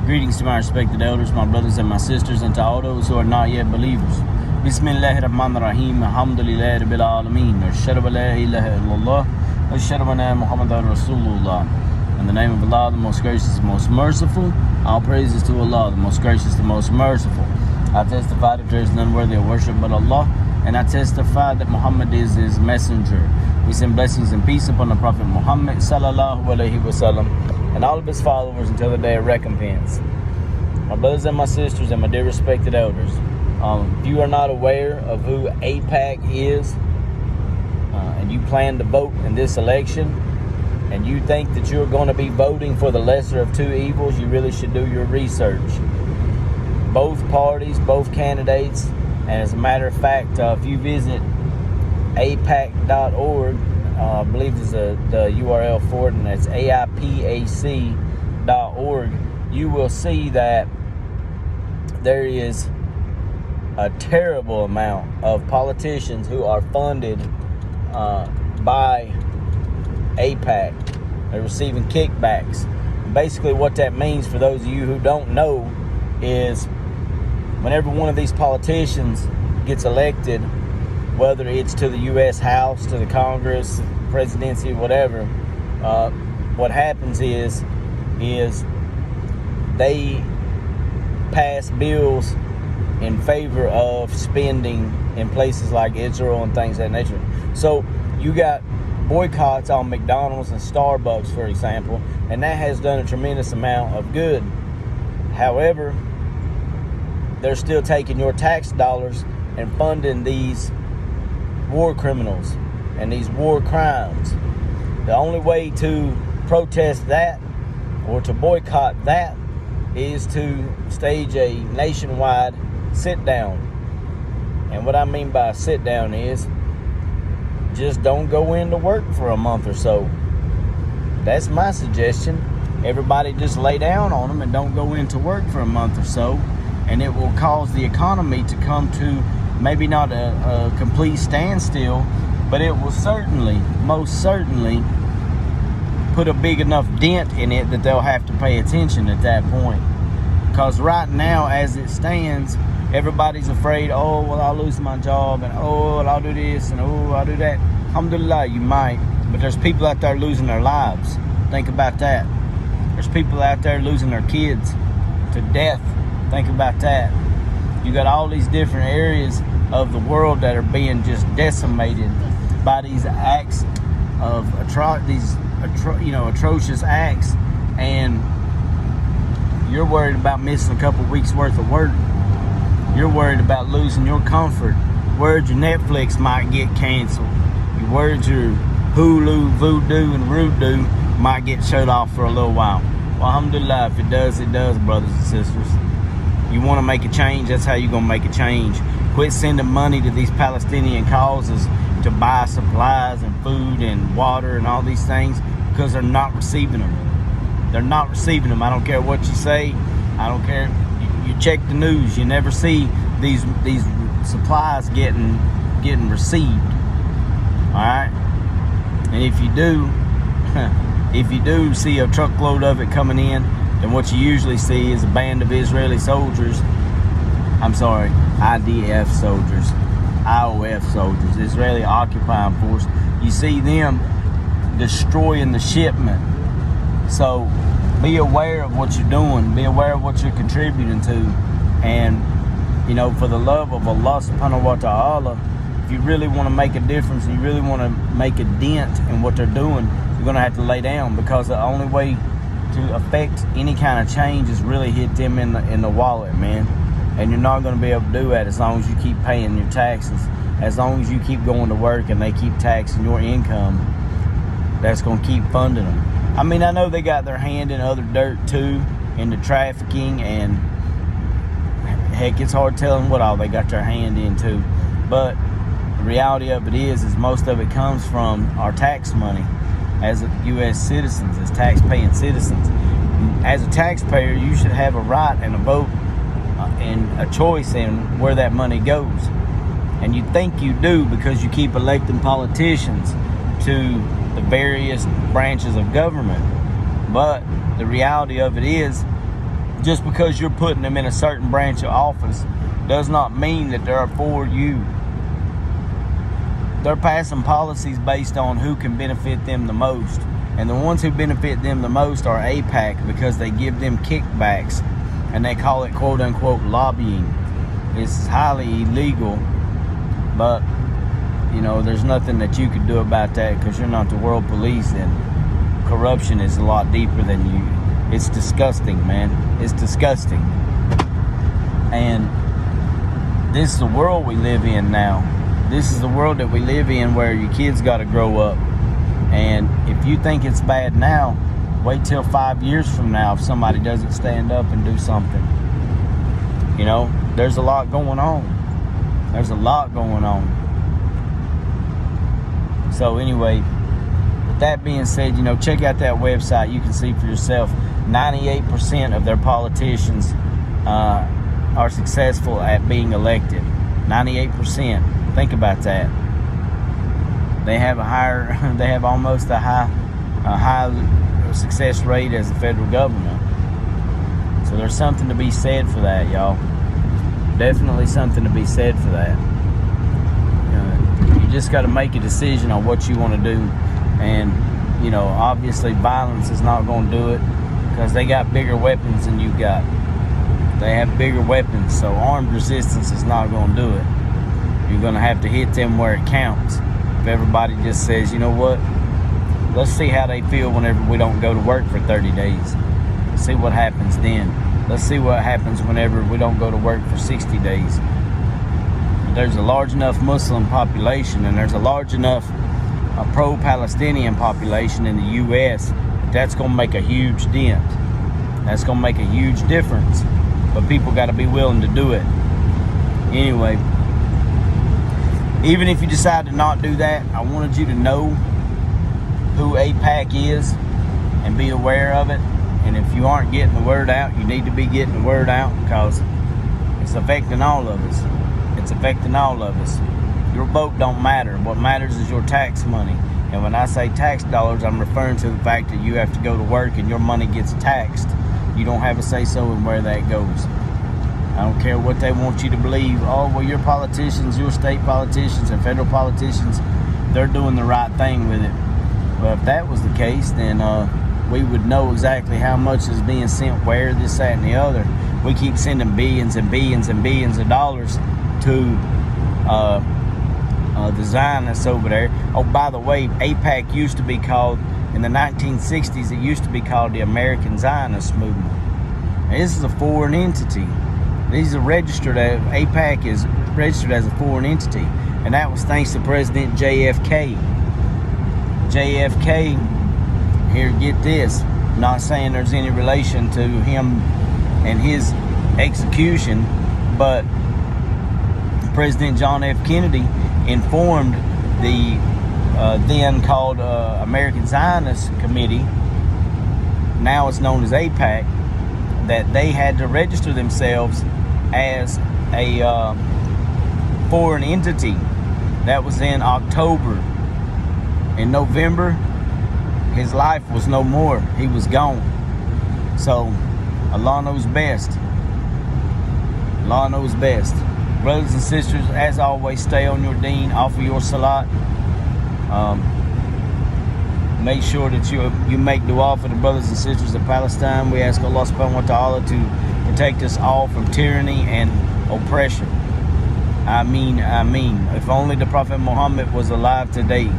Greetings to my respected elders, my brothers and my sisters, and to all those who are not yet believers. Bismillahirrahmanirrahim. Alhamdulillahi Rabbil Alameen. Ashhadu an la ilaha illallah. Ashhadu anna Muhammadan Rasulullah. In the name of Allah, the most gracious, the most merciful. All praises to Allah, the most gracious, the most merciful. I testify that there is none worthy of worship but Allah, and I testify that Muhammad is his messenger. We send blessings and peace upon the Prophet Muhammad sallallahu alaihi wasallam and all of his followers until the day of recompense. My brothers and my sisters and my dear respected elders, if you are not aware of who AIPAC is, and you plan to vote in this election, and you think that you're going to be voting for the lesser of two evils, you really should do your research. Both parties, both candidates, and as a matter of fact, if you visit AIPAC.org, I believe is the URL for it, and it's AIPAC.org, you will see that there is a terrible amount of politicians who are funded by AIPAC. They're receiving kickbacks. Basically what that means, for those of you who don't know, is whenever one of these politicians gets elected, whether it's to the U.S. House, to the Congress, presidency, whatever, what happens is they pass bills in favor of spending in places like Israel and things of that nature. So you got boycotts on McDonald's and Starbucks, for example, and that has done a tremendous amount of good. However, they're still taking your tax dollars and funding these war criminals and these war crimes. The only way to protest that or to boycott that is to stage a nationwide sit down. And what I mean by sit down is just don't go into work for a month or so. That's my suggestion. Everybody just lay down on them and don't go into work for a month or so, and it will cause the economy to come to maybe not a complete standstill, but it will certainly, most certainly, put a big enough dent in it that they'll have to pay attention at that point. Because right now, as it stands, everybody's afraid, oh, well, I'll lose my job, and oh, well, I'll do this, and oh, I'll do that. Alhamdulillah, you might, but there's people out there losing their lives. Think about that. There's people out there losing their kids to death. Think about that. You got all these different areas of the world that are being just decimated by these acts of atrocious acts, and you're worried about missing a couple weeks worth of work. You're worried about losing your comfort. Worried your Netflix might get canceled. You're worried your Hulu, Voodoo, and Rudu might get shut off for a little while. Well, alhamdulillah, if it does, brothers and sisters. You want to make a change, that's how you're going to make a change. Quit sending money to these Palestinian causes to buy supplies and food and water and all these things, because they're not receiving them. They're not receiving them. I don't care what you say. I don't care. You check the news, you never see these supplies getting received. All right? And if you do see a truckload of it coming in, then what you usually see is a band of Israeli soldiers. I'm sorry, IDF soldiers, IOF soldiers, Israeli Occupying Force. You see them destroying the shipment. So be aware of what you're doing. Be aware of what you're contributing to. And, for the love of Allah subhanahu wa ta'ala, if you really want to make a difference and you really want to make a dent in what they're doing, you're going to have to lay down, because the only way to affect any kind of change is really hit them in the wallet, man. And you're not going to be able to do that as long as you keep paying your taxes. As long as you keep going to work and they keep taxing your income, that's going to keep funding them. I mean, I know they got their hand in other dirt too, into trafficking, and heck, it's hard telling what all they got their hand into. But the reality of it is most of it comes from our tax money as U.S. citizens, as tax-paying citizens. As a taxpayer, you should have a right and a vote and a choice in where that money goes. And you think you do because you keep electing politicians to the various branches of government. But the reality of it is just because you're putting them in a certain branch of office does not mean that they're for you. They're passing policies based on who can benefit them the most. And the ones who benefit them the most are AIPAC, because they give them kickbacks, and they call it quote unquote lobbying. It's highly illegal, but you know, there's nothing that you can do about that because you're not the world police, and corruption is a lot deeper than you. It's disgusting, man. It's disgusting. And this is the world we live in now. This is the world that we live in, where your kids got to grow up. And if you think it's bad now, wait till 5 years from now if somebody doesn't stand up and do something. You know, there's a lot going on. There's a lot going on. So anyway, with that being said, you know, check out that website. You can see for yourself, 98% of their politicians are successful at being elected. 98%. Think about that. They have almost a high success rate as the federal government. So there's something to be said for that, y'all. Definitely something to be said for that. You just got to make a decision on what you want to do. And, you know, obviously violence is not going to do it, because they got bigger weapons than you got. They have bigger weapons, so armed resistance is not going to do it. You're going to have to hit them where it counts. If everybody just says, you know what, let's see how they feel whenever we don't go to work for 30 days. See what happens then. Let's see what happens whenever we don't go to work for 60 days. There's a large enough Muslim population, and there's a large enough pro-Palestinian population in the U.S. That's going to make a huge dent. That's going to make a huge difference. But people got to be willing to do it. Anyway, even if you decide to not do that, I wanted you to know who AIPAC is and be aware of it. And if you aren't getting the word out, you need to be getting the word out, because it's affecting all of us. It's affecting all of us. Your vote don't matter. What matters is your tax money. And when I say tax dollars, I'm referring to the fact that you have to go to work and your money gets taxed. You don't have a say-so in where that goes. I don't care what they want you to believe. Oh, well, your politicians, your state politicians and federal politicians, they're doing the right thing with it. Well, if that was the case, then we would know exactly how much is being sent where, this, that, and the other. We keep sending billions and billions and billions of dollars to the Zionists over there. Oh, by the way, AIPAC used to be called, in the 1960s, it used to be called the American Zionist Movement. Now, this is a foreign entity. These are registered as, AIPAC is registered as a foreign entity. And that was thanks to President JFK. JFK, here, get this, not saying there's any relation to him and his execution, but President John F. Kennedy informed the then called American Zionist Committee, now it's known as AIPAC, that they had to register themselves as a foreign entity. That was in October. In November, his life was no more. He was gone. So Allah knows best. Allah knows best. Brothers and sisters, as always, stay on your deen, offer your salat. Make sure that you make dua for the brothers and sisters of Palestine. We ask Allah subhanahu wa ta'ala to protect us all from tyranny and oppression. Ameen, ameen. If only the Prophet Muhammad was alive today,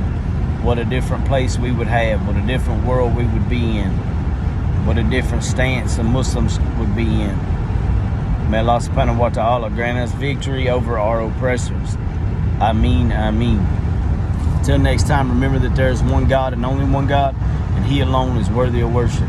what a different place we would have, what a different world we would be in, what a different stance the Muslims would be in. May Allah subhanahu wa ta'ala grant us victory over our oppressors. Ameen, ameen. Until next time, remember that there is one God and only one God, and He alone is worthy of worship.